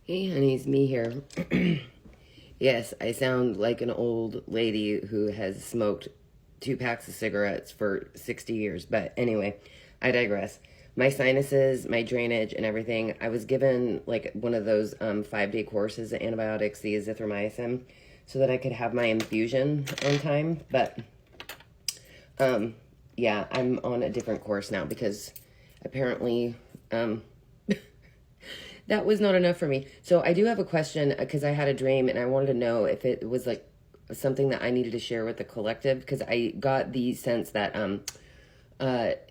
Hey, honey, it's me here. Yes, I sound like an old lady who has smoked 2 packs of cigarettes for 60 years. But anyway, I digress. My sinuses, my drainage, and everything. I was given like one of those 5-day courses of antibiotics, the azithromycin, so that I could have my infusion on time. But yeah, I'm on a different course now because apparently that was not enough for me. So I do have a question because I had a dream and I wanted to know if it was like something that I needed to share with the collective, because I got the sense that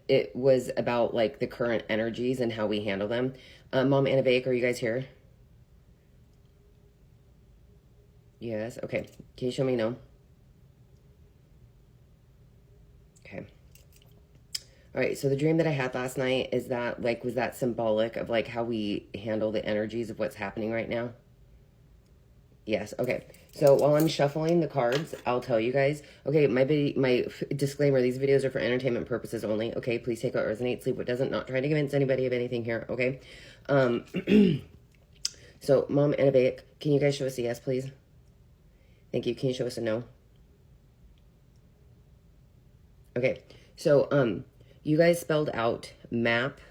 it was about like the current energies and how we handle them. Mom Anna Bake, are you guys here? Yes. Okay. Can you show me no? Okay. All right, so the dream that I had last night, is that like, was that symbolic of like how we handle the energies of what's happening right now? Yes, okay. So while I'm shuffling the cards, I'll tell you guys. Okay, my disclaimer, these videos are for entertainment purposes only. Okay, please take what resonates, leave what doesn't. Not trying to convince anybody of anything here, okay? So Mom and a Bake, can you guys show us a yes, please? Thank you. Can you show us a no? Okay, so you guys spelled out map,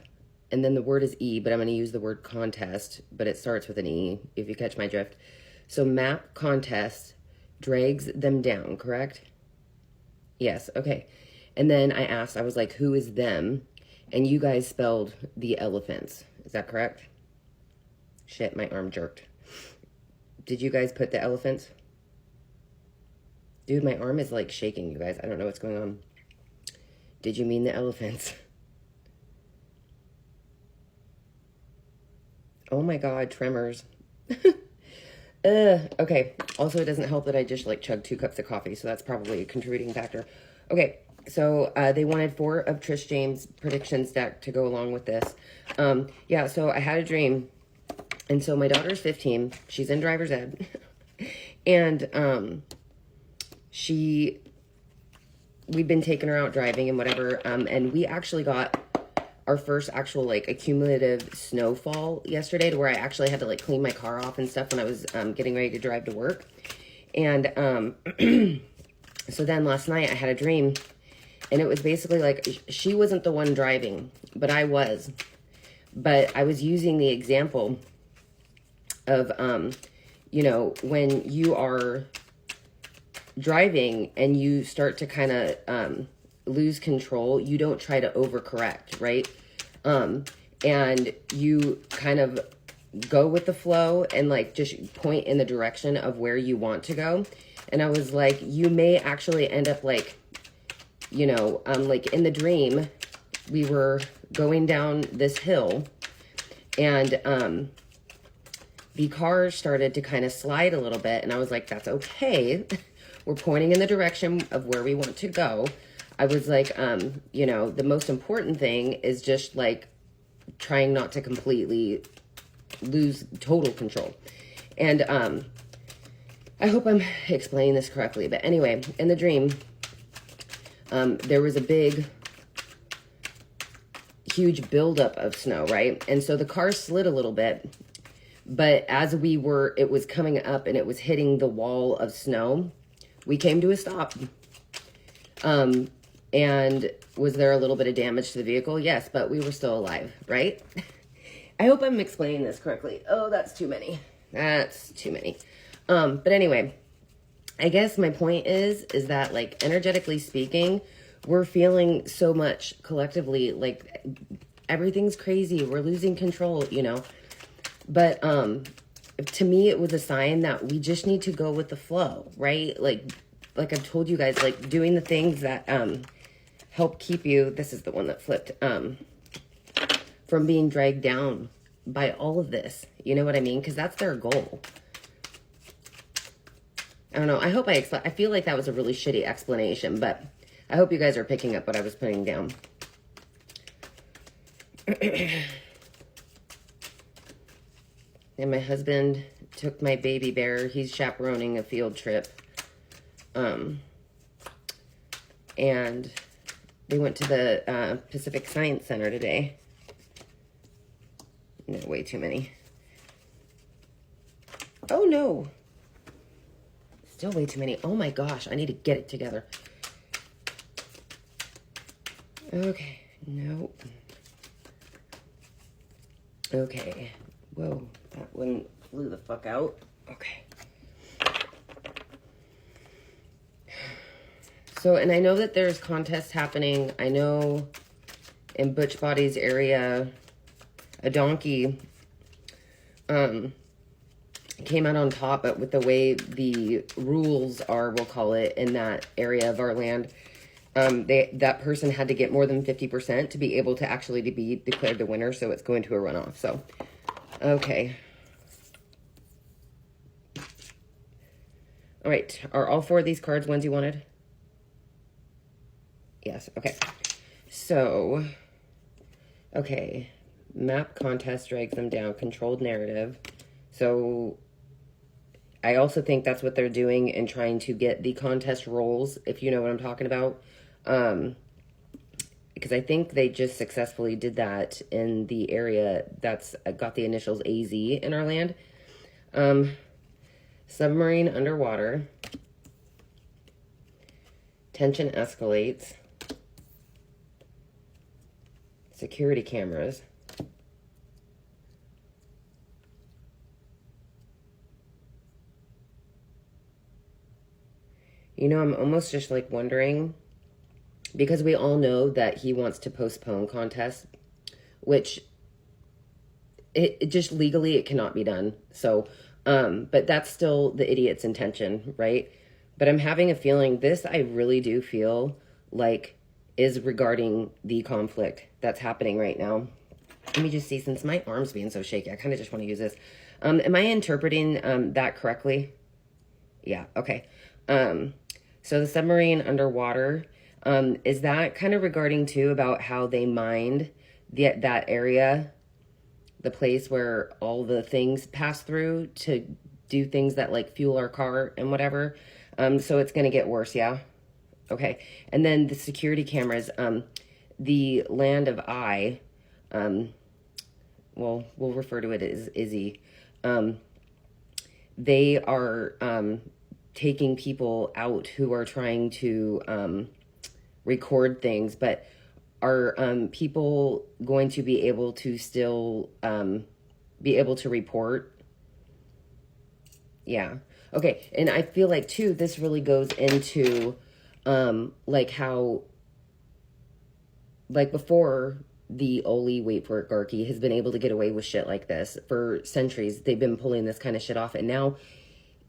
and then the word is E, but I'm going to use the word contest, but it starts with an E, if you catch my drift. So map contest drags them down, correct? Yes, okay. And then I asked, I was like, who is them? And you guys spelled the elephants. Is that correct? Shit, my arm jerked. Did you guys put the elephants? Dude, my arm is like shaking, you guys. I don't know what's going on. Did you mean the elephants? Oh my God, tremors. Okay. Also, it doesn't help that I just like chugged 2 cups of coffee, so that's probably a contributing factor. Okay, so they wanted 4 of Trish James' predictions deck to go along with this. Yeah, so I had a dream, and so my daughter's 15. She's in driver's ed, and we've been taking her out driving and whatever, and we actually got our first actual like accumulative snowfall yesterday, to where I actually had to like clean my car off and stuff when I was getting ready to drive to work. And so then last night I had a dream, and it was basically like she wasn't the one driving, but I was. But I was using the example of you know, when you are driving and you start to kind of lose control, you don't try to overcorrect, right? And you kind of go with the flow and like just point in the direction of where you want to go. And I was like, you may actually end up like, you know, like in the dream, we were going down this hill, and the car started to kind of slide a little bit, and I was like, that's okay. We're pointing in the direction of where we want to go. I was like, you know, the most important thing is just like trying not to completely lose total control. And I hope I'm explaining this correctly. But anyway, in the dream, there was a big, huge buildup of snow, right? And so the car slid a little bit. But as it was coming up and it was hitting the wall of snow, we came to a stop. And was there a little bit of damage to the vehicle? Yes, but we were still alive, right? I hope I'm explaining this correctly. Oh, that's too many. That's too many. But anyway, I guess my point is that like energetically speaking, we're feeling so much collectively, like everything's crazy. We're losing control, you know. But to me, it was a sign that we just need to go with the flow, right? Like I've told you guys, like doing the things that help keep you, this is the one that flipped, from being dragged down by all of this. You know what I mean? Because that's their goal. I don't know. I hope I feel like that was a really shitty explanation, but I hope you guys are picking up what I was putting down. And my husband took my baby bear. He's chaperoning a field trip. And they went to the Pacific Science Center today. No, way too many. Oh, no. Still way too many. Oh, my gosh. I need to get it together. Okay. Nope. Okay. Whoa. That one flew the fuck out. Okay. So, and I know that there's contests happening. I know in Butch Body's area, a donkey came out on top, but with the way the rules are, we'll call it, in that area of our land, that person had to get more than 50% to be able to actually to be declared the winner, so it's going to a runoff. So, okay. All right. Are all 4 of these cards ones you wanted? Yes. Okay. So, okay. Map contest drags them down. Controlled narrative. So, I also think that's what they're doing in trying to get the contest rolls, if you know what I'm talking about. Because I think they just successfully did that in the area that's got the initials AZ in our land. Submarine underwater. Tension escalates. Security cameras. You know, I'm almost just like wondering, because we all know that he wants to postpone contests, which it just legally it cannot be done. So, but that's still the idiot's intention, right? But I'm having a feeling this, I really do feel like is regarding the conflict that's happening right now. Let me just see, since my arm's being so shaky, I kind of just want to use this. Am I interpreting that correctly? Yeah, okay. So the submarine underwater, is that kind of regarding too about how they mined that area, the place where all the things pass through to do things that like fuel our car and whatever. So it's going to get worse. Yeah. Okay. And then the security cameras, the land of I, well, we'll refer to it as Izzy. They are, taking people out who are trying to, record things, but are, people going to be able to still, be able to report? Yeah. Okay. And I feel like too, this really goes into, like how, like before the Oli, wait for it, Garky, has been able to get away with shit like this for centuries. They've been pulling this kind of shit off. And now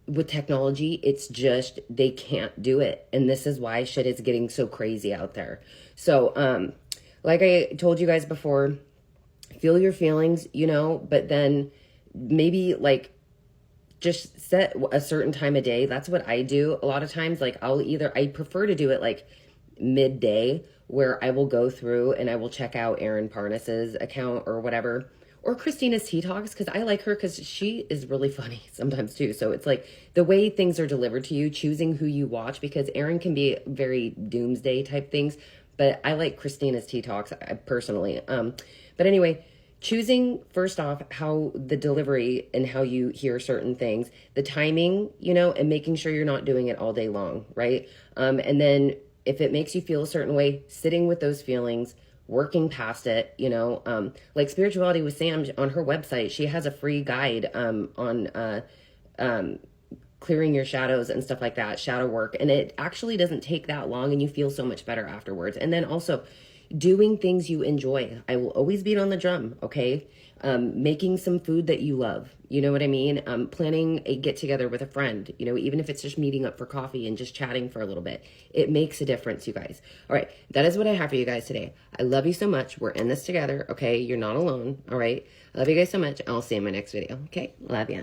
with technology, it's just, they can't do it. And this is why shit is getting so crazy out there. So, like I told you guys before, feel your feelings, you know, but then maybe like, just set a certain time of day. That's what I do. A lot of times, like I prefer to do it like midday, where I will go through and I will check out Erin Parnas's account or whatever, or Christina's Tea Talks, because I like her because she is really funny sometimes too. So it's like the way things are delivered to you, choosing who you watch, because Erin can be very doomsday type things, but I like Christina's Tea Talks personally. But anyway, choosing first off how the delivery and how you hear certain things, the timing, you know, and making sure you're not doing it all day long, right? And then if it makes you feel a certain way, sitting with those feelings, working past it, you know, like Spirituality with Sam on her website, she has a free guide on clearing your shadows and stuff like that, shadow work, and it actually doesn't take that long, and you feel so much better afterwards. And then also doing things you enjoy. I will always beat on the drum, okay? Making some food that you love, you know what I mean? Planning a get together with a friend, you know, even if it's just meeting up for coffee and just chatting for a little bit. It makes a difference, you guys. All right, that is what I have for you guys today. I love you so much. We're in this together, okay? You're not alone, all right? I love you guys so much. I'll see you in my next video, okay? Love ya.